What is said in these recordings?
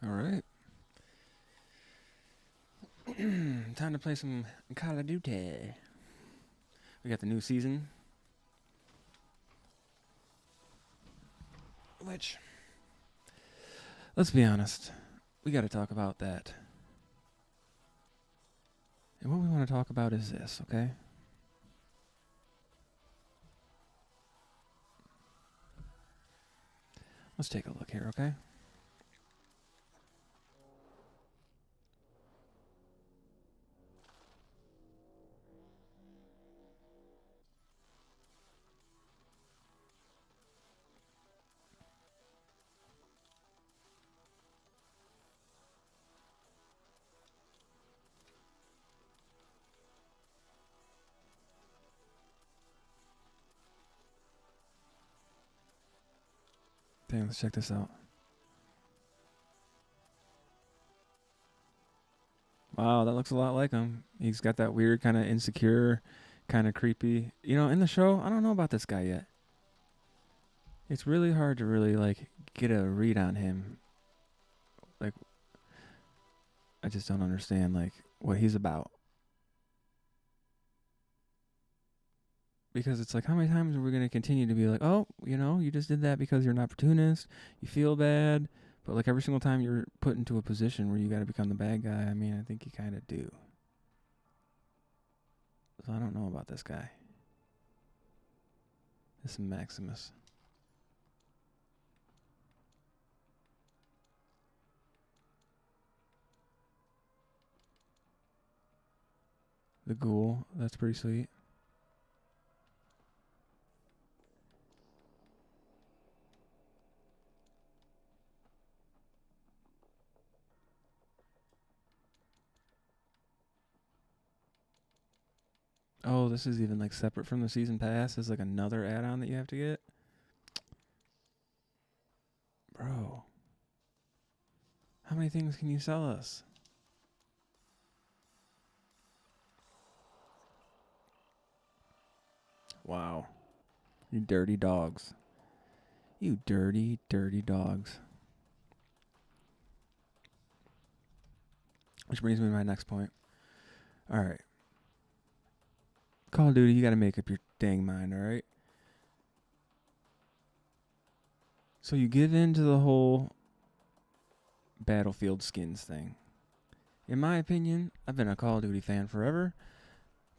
All right. Time to play some Call of Duty. We got the new season, which, let's be honest, we got to talk about that. And what we want to talk about is this, okay? Let's take a look here, okay? Okay, let's check this out. Wow, that looks a lot like him. He's got that weird kind of insecure, kind of creepy. You know, in the show, I don't know about this guy yet. It's really hard to really like get a read on him. Like I just don't understand like what he's about. Because it's like, how many times are we going to continue to be like, oh, you know, you just did that because you're an opportunist, you feel bad, but like every single time you're put into a position where you got to become the bad guy, I mean, I think you kind of do. So I don't know about this guy. This is Maximus. The ghoul, that's pretty sweet. Oh, this is even like separate from the season pass. There's like another add-on that you have to get. Bro, how many things can you sell us? Wow. You dirty dogs. You dirty, dirty dogs. Which brings me to my next point. All right. Call of Duty, you got to make up your dang mind, all right? So you give in to the whole Battlefield skins thing. In my opinion, I've been a Call of Duty fan forever.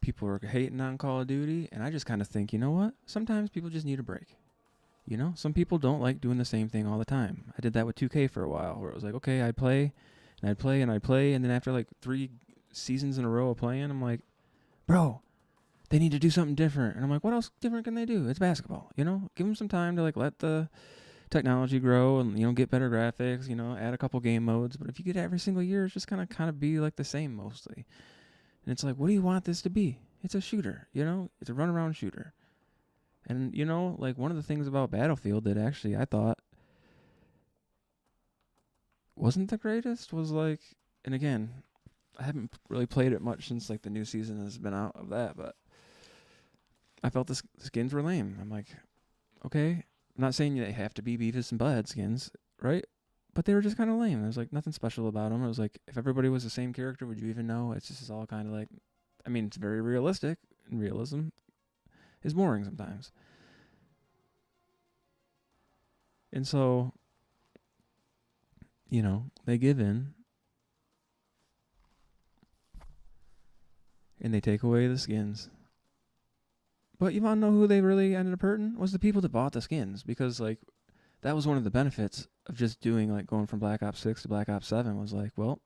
People are hating on Call of Duty, and I just kind of think, you know what? Sometimes people just need a break. You know, some people don't like doing the same thing all the time. I did that with 2K for a while, where it was like, okay, I'd play, and I'd play, and I'd play, and then after like 3 seasons in a row of playing, I'm like, bro, they need to do something different. And I'm like, what else different can they do? It's basketball, you know? Give them some time to like let the technology grow and, you know, get better graphics, you know, add a couple game modes. But if you get it every single year, it's just kind of be like the same mostly. And it's like, what do you want this to be? It's a shooter, you know? It's a runaround shooter. And, you know, like one of the things about Battlefield that actually I thought wasn't the greatest was like, and again, I haven't really played it much since like the new season has been out of that, but I felt the skins were lame. I'm like, okay, I'm not saying they have to be Beavis and Butthead skins, right? But they were just kind of lame. There's like nothing special about them. It was like, if everybody was the same character, would you even know? It's just all kind of like, I mean, it's very realistic, and realism is boring sometimes. And so, you know, they give in and they take away the skins. But you want to know who they really ended up hurting? Was the people that bought the skins. Because, like, that was one of the benefits of just doing, like, going from Black Ops 6 to Black Ops 7 was like, well,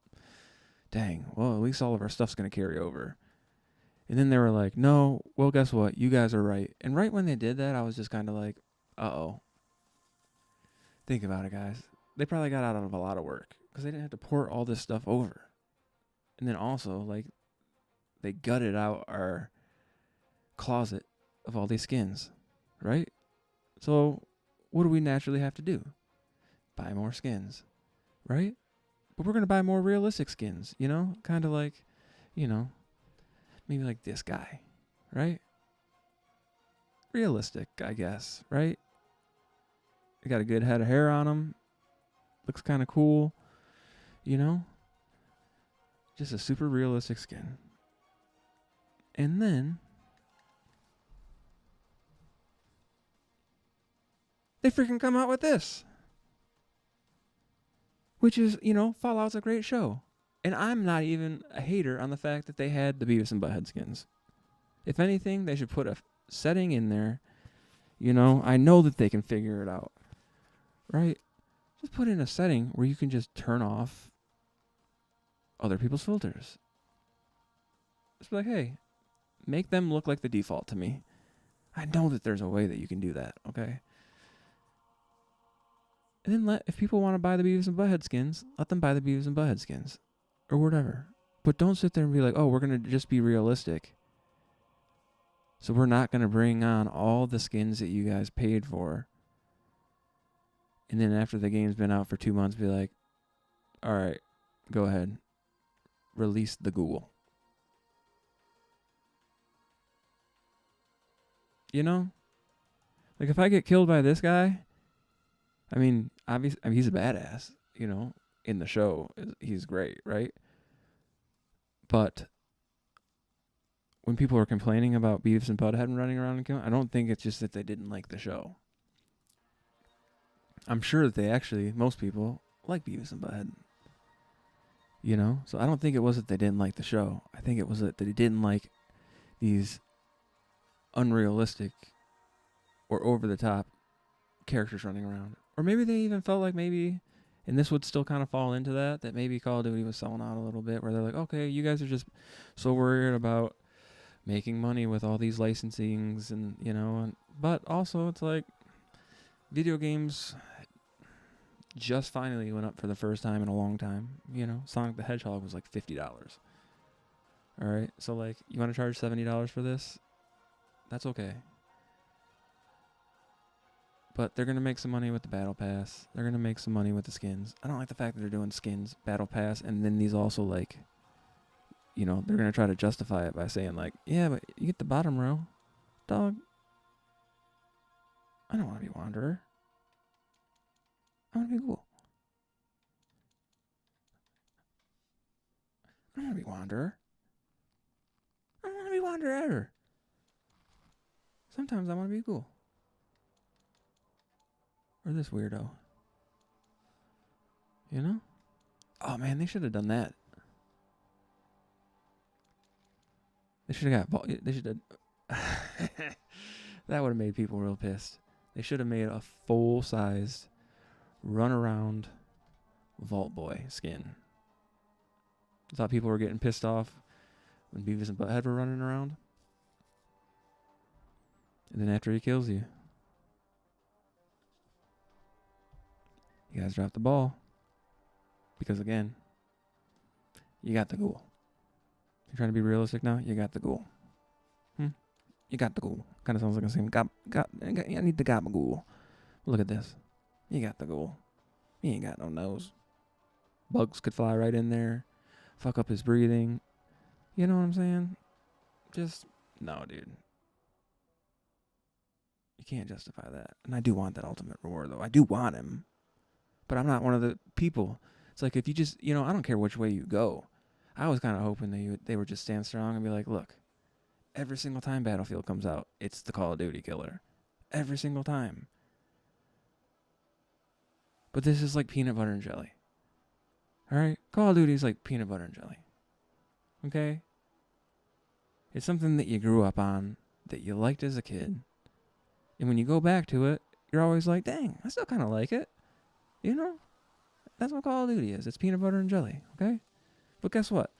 dang, well, at least all of our stuff's going to carry over. And then they were like, no, well, guess what? You guys are right. And right when they did that, I was just kind of like, uh-oh. Think about it, guys. They probably got out of a lot of work because they didn't have to port all this stuff over. And then also, like, they gutted out our closet of all these skins, right? So what do we naturally have to do? Buy more skins, right? But we're going to buy more realistic skins, you know? Kind of like, you know, maybe like this guy, right? Realistic, I guess, right? He got a good head of hair on him. Looks kind of cool. You know? Just a super realistic skin. And then they freaking come out with this. Which is, Fallout's a great show. And I'm not even a hater on the fact that they had the Beavis and Butthead skins. If anything, they should put a setting in there. I know that they can figure it out. Right? Just put in a setting where you can just turn off other people's filters. Just be like, hey, make them look like the default to me. I know that there's a way that you can do that, okay? And then if people want to buy the Beavis and Butthead skins, let them buy the Beavis and Butthead skins. Or whatever. But don't sit there and be like, oh, we're going to just be realistic. So we're not going to bring on all the skins that you guys paid for. And then after the game's been out for 2 months, be like, all right, go ahead. Release the ghoul. Like if I get killed by this guy, obviously, he's a badass, in the show. He's great, right? But when people are complaining about Beavis and Butthead running around and killing, I don't think it's just that they didn't like the show. I'm sure that most people like Beavis and Butthead. So I don't think it was that they didn't like the show. I think it was that they didn't like these unrealistic or over-the-top characters running around. Or maybe they even felt like and this would still kind of fall into that maybe Call of Duty was selling out a little bit, where they're like, okay, you guys are just so worried about making money with all these licensings but also it's like video games just finally went up for the first time in a long time. Sonic the Hedgehog was like $50. All right, so like, you want to charge $70 for this? That's okay. But they're going to make some money with the Battle Pass. They're going to make some money with the skins. I don't like the fact that they're doing skins, Battle Pass, and then these also like, they're going to try to justify it by saying like, yeah, but you get the bottom row. Dog, I don't want to be Wanderer. I want to be Ghoul. I don't want to be Wanderer. I don't want to be Wanderer ever. Sometimes I want to be Ghoul. Or this weirdo. Oh man, they should have done that. They should have that would have made people real pissed. They should have made a full-sized run around Vault Boy skin. I thought people were getting pissed off when Beavis and Butthead were running around. And then after he kills you, you guys drop the ball. Because again, you got the ghoul. You're trying to be realistic now? You got the ghoul. You got the ghoul. Kind of sounds like I'm saying, I need the gabagool. Look at this. You got the ghoul. He ain't got no nose. Bugs could fly right in there. Fuck up his breathing. You know what I'm saying? Just, no, dude. You can't justify that. And I do want that ultimate reward, though. I do want him. But I'm not one of the people. It's like if you just, I don't care which way you go. I was kind of hoping they would just stand strong and be like, look, every single time Battlefield comes out, it's the Call of Duty killer. Every single time. But this is like peanut butter and jelly. Alright? Call of Duty is like peanut butter and jelly. Okay? It's something that you grew up on, that you liked as a kid. And when you go back to it, you're always like, dang, I still kind of like it. That's what Call of Duty is. It's peanut butter and jelly. Okay? But guess what?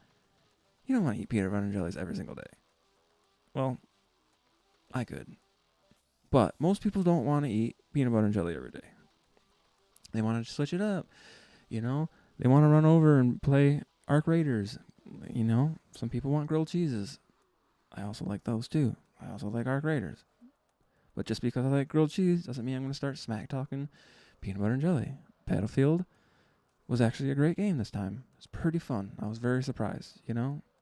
You don't want to eat peanut butter and jellies every single day. Well, I could. But most people don't want to eat peanut butter and jelly every day. They want to switch it up. They want to run over and play Arc Raiders. Some people want grilled cheeses. I also like those too. I also like Arc Raiders. But just because I like grilled cheese doesn't mean I'm going to start smack talking peanut butter and jelly. Battlefield was actually a great game this time. It's pretty fun. I was very surprised,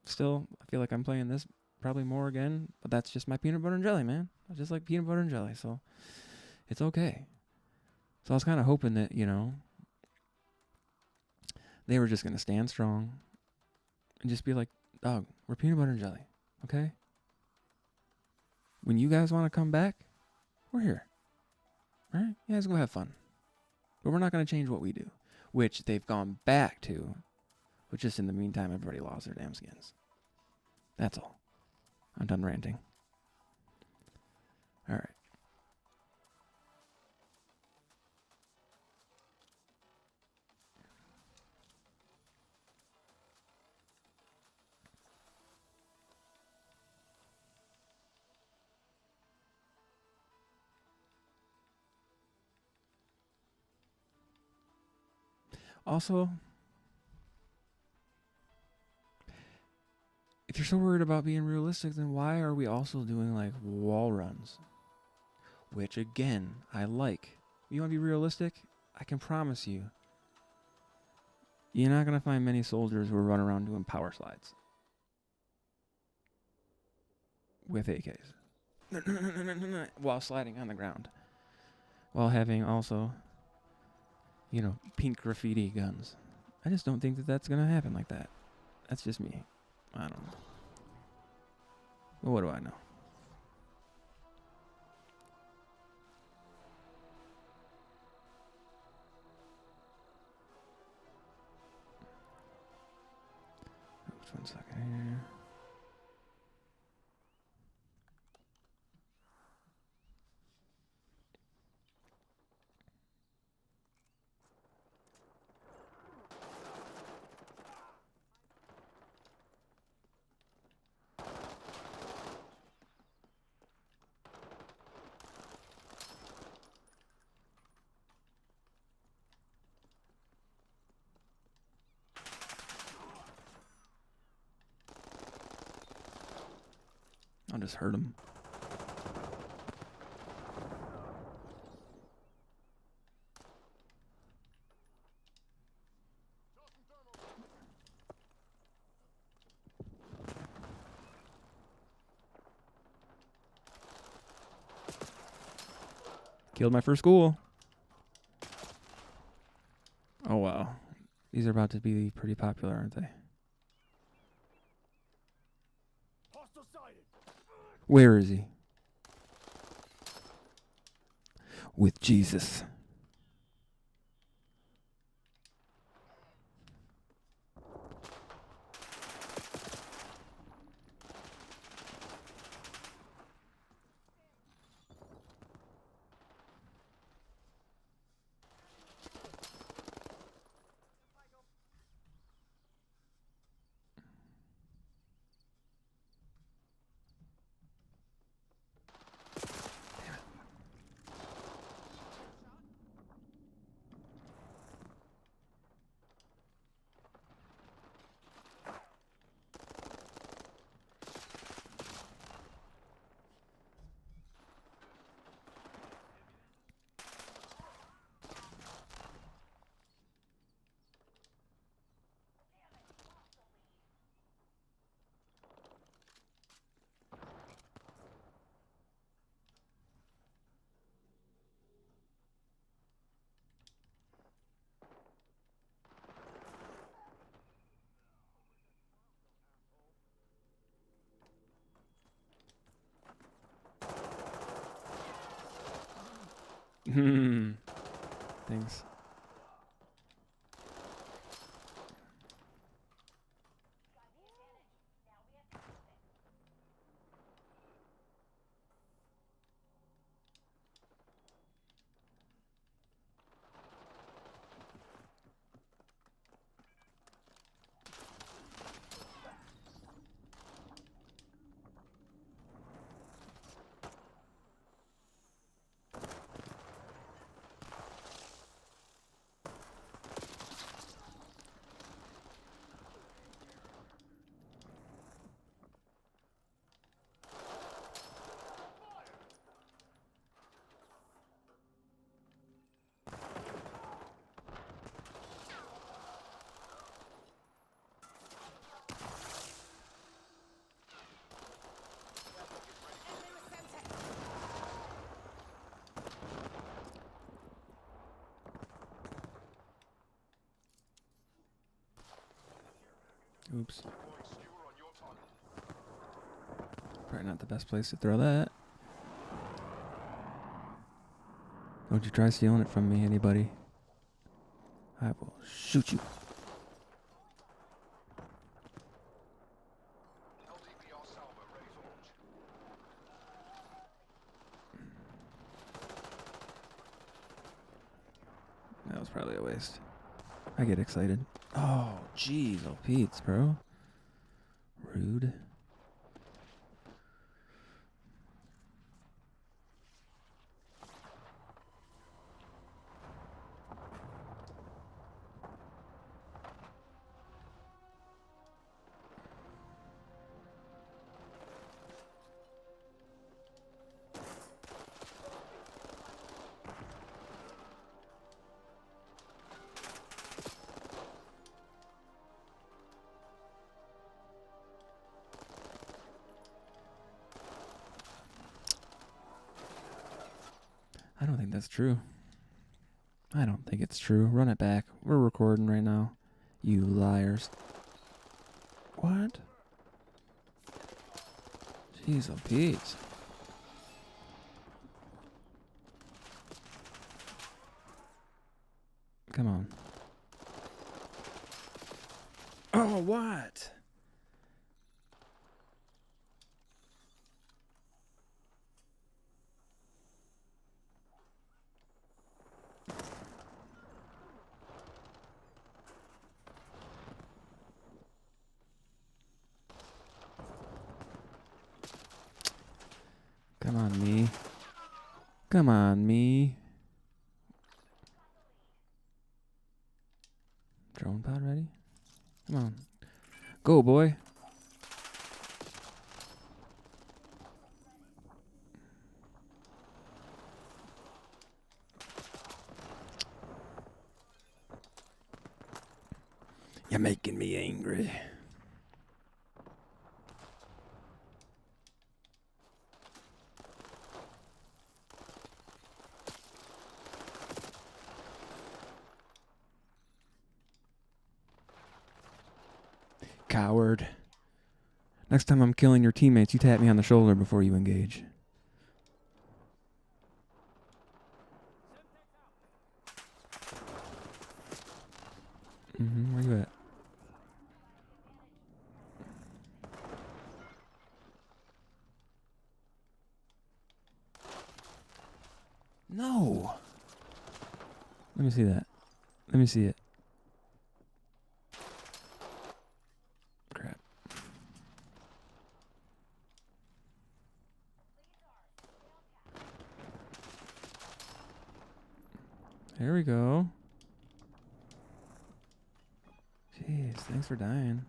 Still, I feel like I'm playing this probably more again, but that's just my peanut butter and jelly, man. I just like peanut butter and jelly, so it's okay. So I was kind of hoping that, they were just going to stand strong and just be like, dog, we're peanut butter and jelly, okay? When you guys want to come back, we're here. All right? You guys go have fun. But we're not going to change what we do, which they've gone back to, but just in the meantime, everybody lost their damn skins. That's all. I'm done ranting. All right. Also, if you're so worried about being realistic, then why are we also doing like wall runs? Which again, I like. You want to be realistic? I can promise you, you're not going to find many soldiers who are running around doing power slides with AKs while sliding on the ground, while having also, you know, pink graffiti guns. I just don't think that that's going to happen like that. That's just me. I don't know. But what do I know? Oops, 1 second here. I'll just hurt him. Killed my first ghoul. Oh, wow. These are about to be pretty popular, aren't they? Where is he? With Jesus. Thanks. Oops. Probably not the best place to throw that. Don't you try stealing it from me, anybody. I will shoot you. That was probably a waste. I get excited. Oh, jeez. Oh, Pete's, bro. Rude. I don't think that's true. I don't think it's true. Run it back. We're recording right now. You liars. What? Jeez, oh Pete. Come on. Oh, what? Come on, me. Come on, me. Drone pod ready? Come on. Go, boy. You're making me angry. Coward. Next time I'm killing your teammates, you tap me on the shoulder before you engage. Where you at? No. Let me see that. Let me see it. Crap. There we go. Jeez, thanks for dying.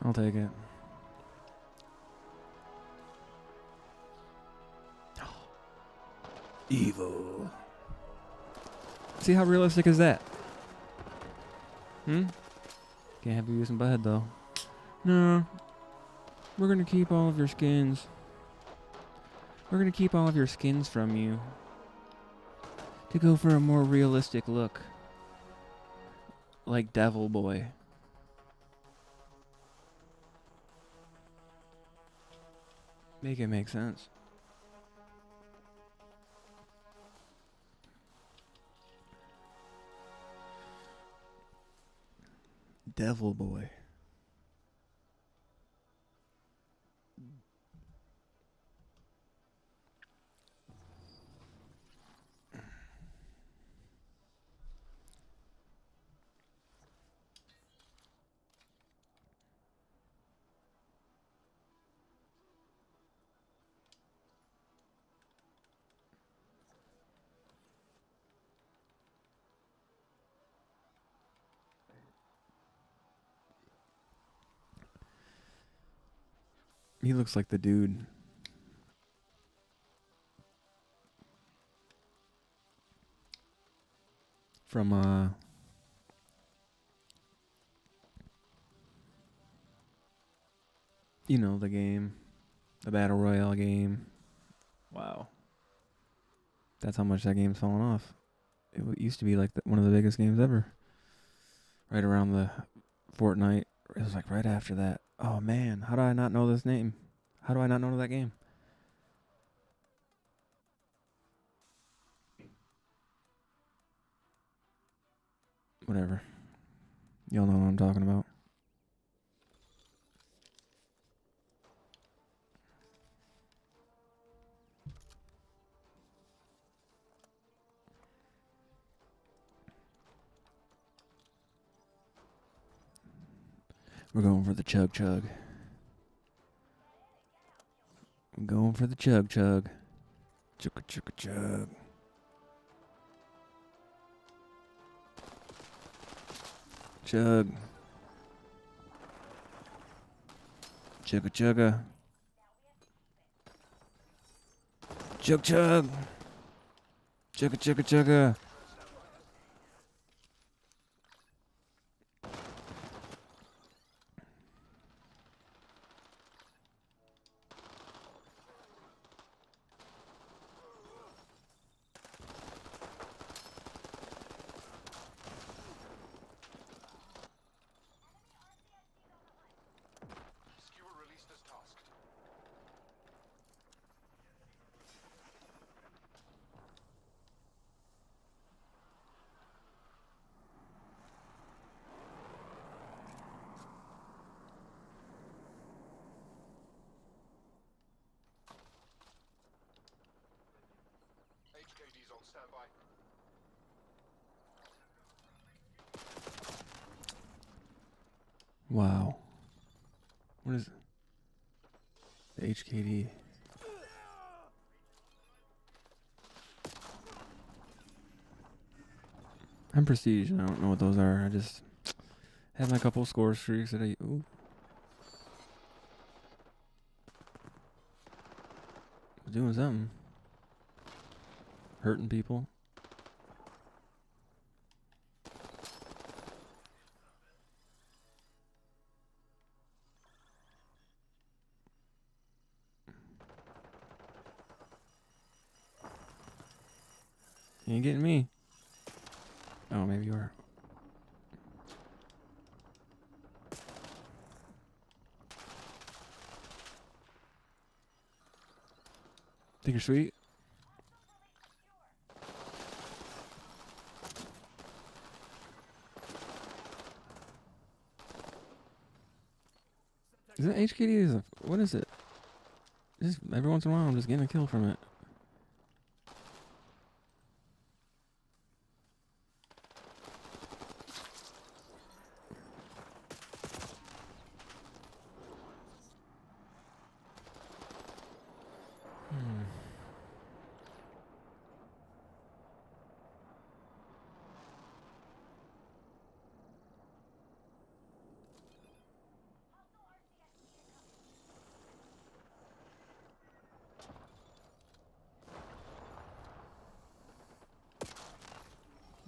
I'll take it. Evil. See how realistic is that? Can't have you using butthead though. No. We're gonna keep all of your skins. We're gonna keep all of your skins from you. To go for a more realistic look. Like Devil Boy. Make it make sense. Devil Boy. He looks like the dude from you know, the game, the Battle Royale game. Wow. That's how much that game's fallen off. It used to be like one of the biggest games ever. Right around the Fortnite. It was like right after that. Oh man, how do I not know this name? How do I not know that game? Whatever. Y'all know what I'm talking about. We're going for the chug chug. I'm going for the chug chug. Chugga chugga chug. Chug. Chugga chugga. Chug chug. Chugga chugga chugga. HKD's on standby. Wow. What is it? The HKD. I'm Prestige. I don't know what those are. I just had my couple score streaks that I... Ooh. Was doing something. Hurting people. You ain't getting me. Oh, maybe you are. Think you're sweet? Is it HKD? What is it? Just every once in a while, I'm just getting a kill from it.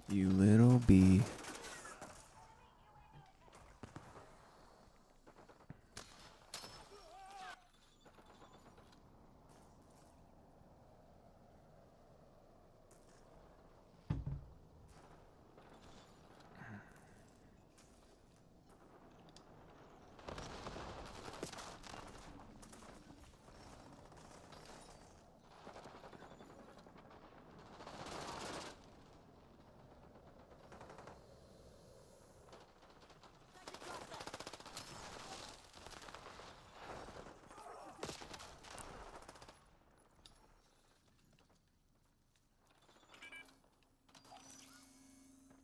You little bee.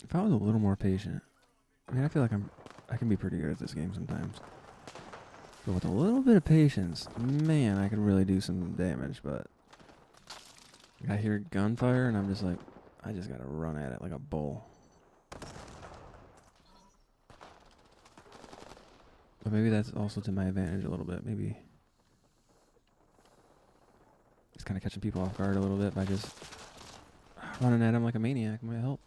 If I was a little more patient, I mean, I feel like I can be pretty good at this game sometimes. But with a little bit of patience, man, I could really do some damage. But I hear gunfire, and I'm just like, I just gotta run at it like a bull. But maybe that's also to my advantage a little bit. Maybe just kind of catching people off guard a little bit by just running at them like a maniac might help.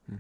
Hmm.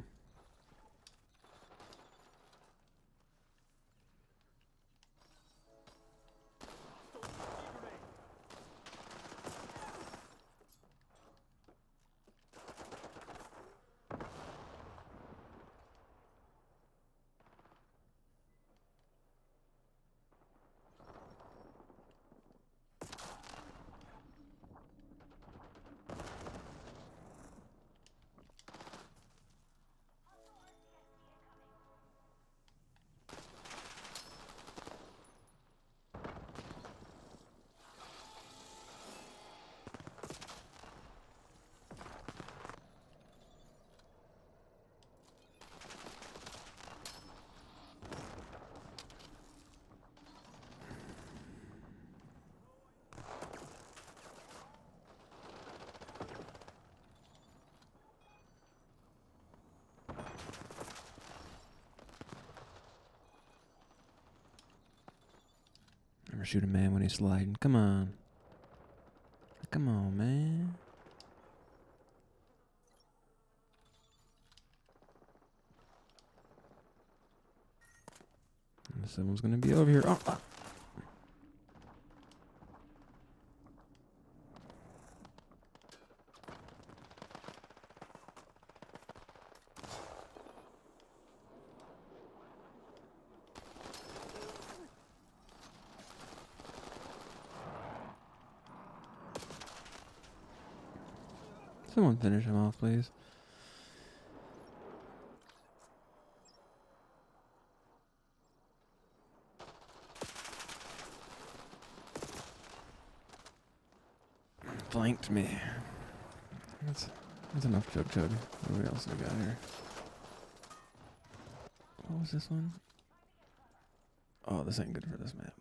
Never shoot a man when he's sliding. Come on. Come on, man. Someone's gonna be over here. Oh, oh. Someone finish him off, please. Flanked me. That's enough chug chug. What else do we got here? What was this one? Oh, this ain't good for this map.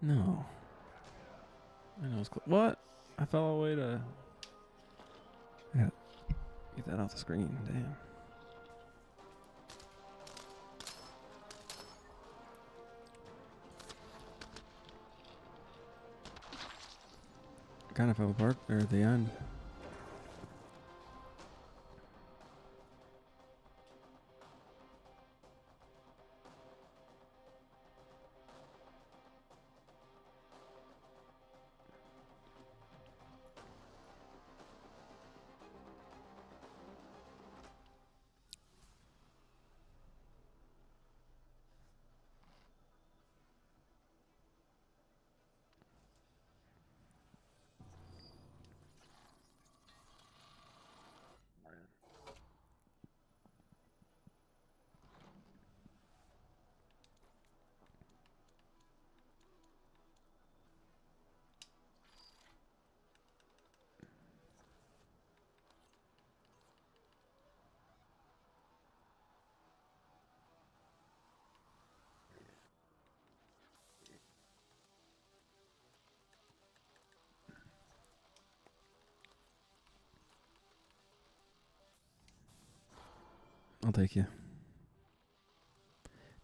No. I know it's what? I fell away to. Yeah. Get that off the screen. Damn. Kind of fell apart there at the end. I'll take you.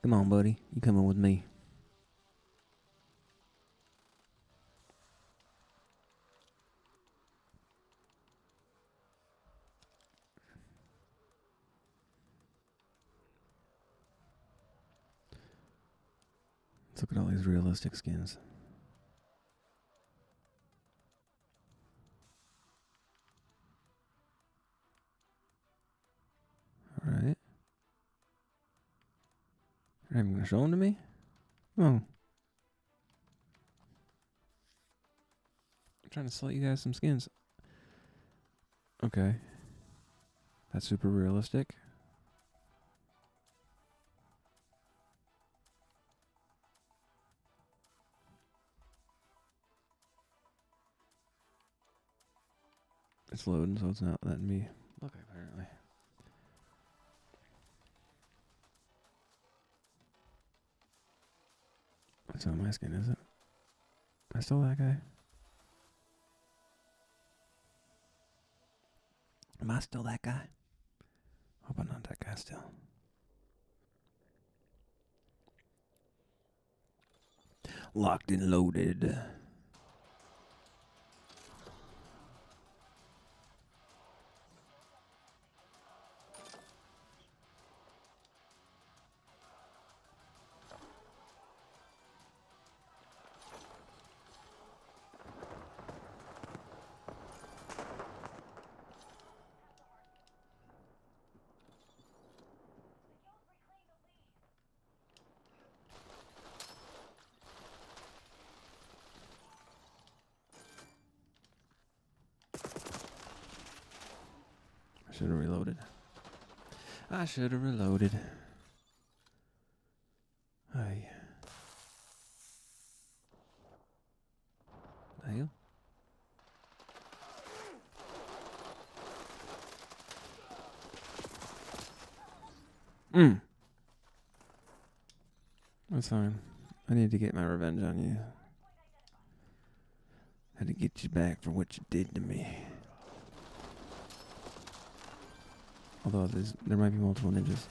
Come on, buddy. You coming with me? Let's look at all these realistic skins. Alright. You're not even gonna show them to me? Oh. I'm trying to sell you guys some skins. Okay. That's super realistic. It's loading, so it's not letting me look, apparently. That's not my skin, is it? Am I still that guy? Am I still that guy? Hope I'm not that guy still. Locked and loaded. Should have reloaded. I should have reloaded. Aye. Hell. That's fine. I need to get my revenge on you. Had to get you back for what you did to me. Although there might be multiple ninjas.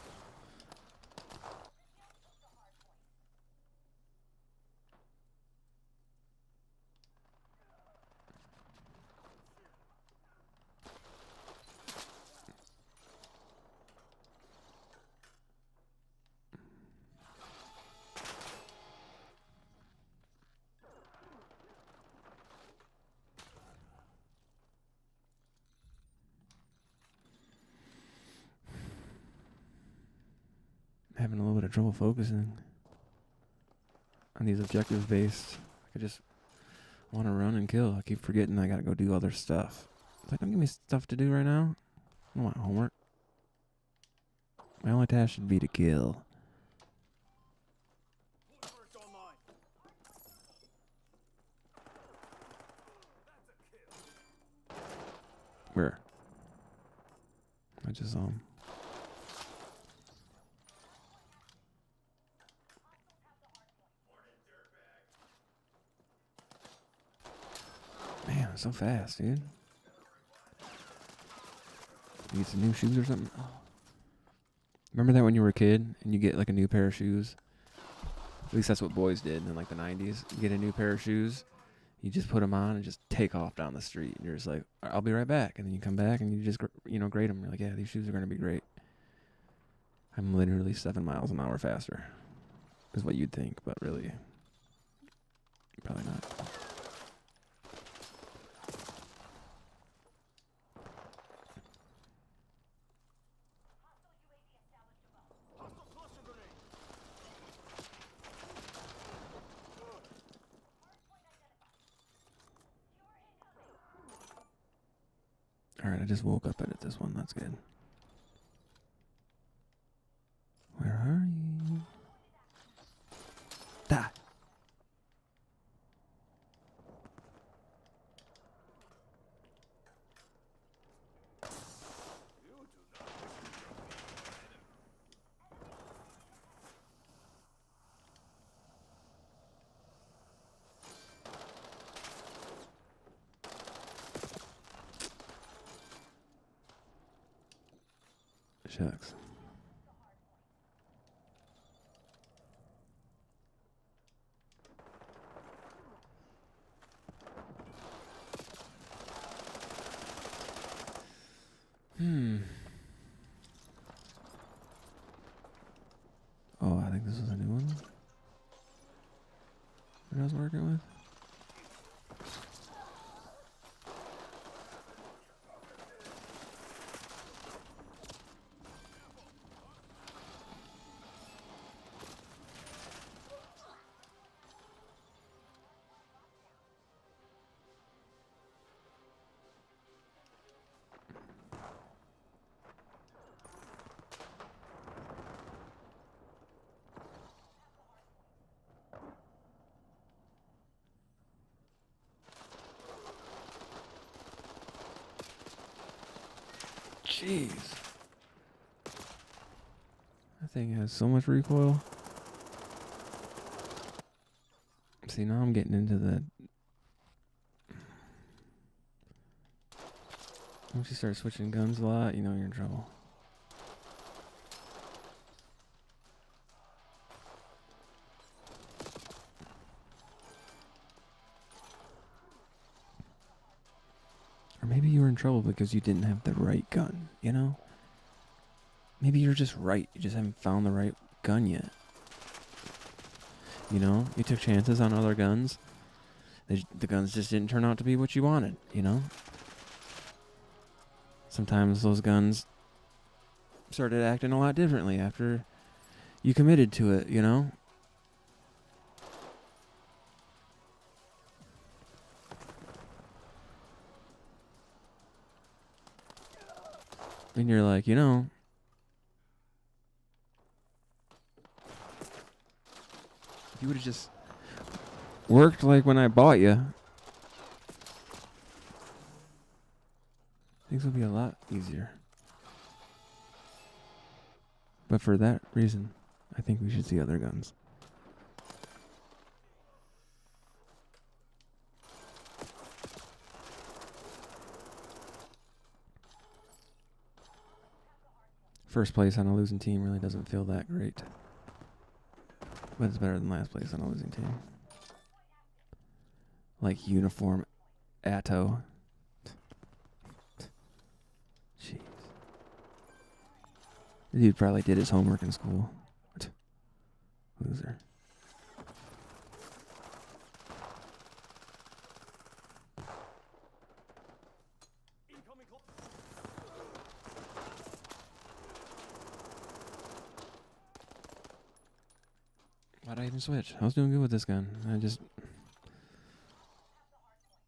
Having a little bit of trouble focusing on these objectives based. I just want to run and kill. I keep forgetting I gotta go do other stuff. It's like, don't give me stuff to do right now. I don't want homework. My only task should be to kill. Where? I just saw him. Man, so fast, dude. You get some new shoes or something? Oh. Remember that when you were a kid and you get like a new pair of shoes? At least that's what boys did in like the 90s. You get a new pair of shoes, you just put them on and just take off down the street. And you're just like, I'll be right back. And then you come back and you just, grade them. You're like, yeah, these shoes are going to be great. I'm literally 7 miles an hour faster. Is what you'd think, but really, probably not. Alright, I just woke up at this one. That's good. Where are you? Die. Shucks. think this was a new one that I was working with. Jeez. That thing has so much recoil. See, now I'm getting into the... Once you start switching guns a lot, you know you're in trouble. Or maybe you were in trouble because you didn't have the right gun, you know? Maybe you're just right. You just haven't found the right gun yet. You know? You took chances on other guns. The guns just didn't turn out to be what you wanted, you know? Sometimes those guns started acting a lot differently after you committed to it, you know? And you're like, you know, if you would have just worked like when I bought you, things would be a lot easier. But for that reason, I think we should see other guns. First place on a losing team really doesn't feel that great. But it's better than last place on a losing team. Like uniform Atto. Jeez. The dude probably did his homework in school. Loser. Why'd I even switch? I was doing good with this gun. I just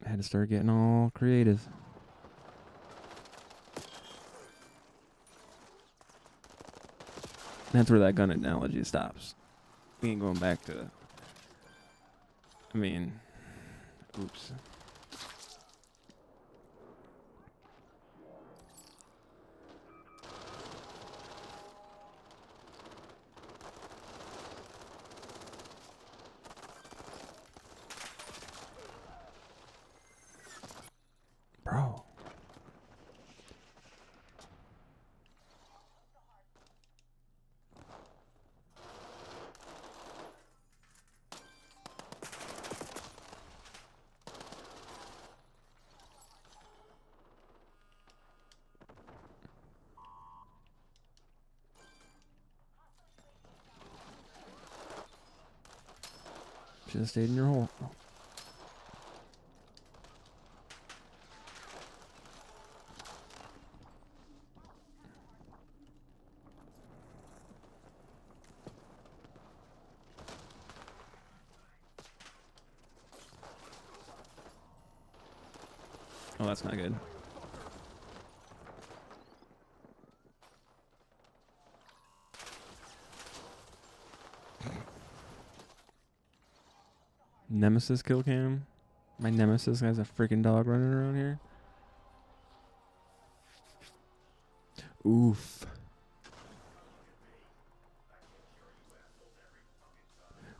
had to start getting all creative. That's where that gun analogy stops. We ain't going back to... I mean... Oops. Bro. Should have stayed in your hole. Oh, that's not good. Nemesis kill cam. My nemesis has a freaking dog running around here. Oof.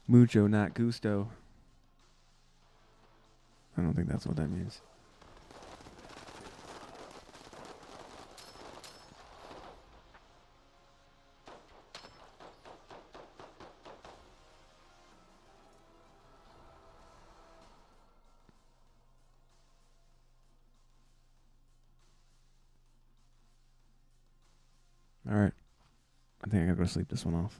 Mucho, not gusto. I don't think that's what that means. All right. I think I gotta go sleep this one off.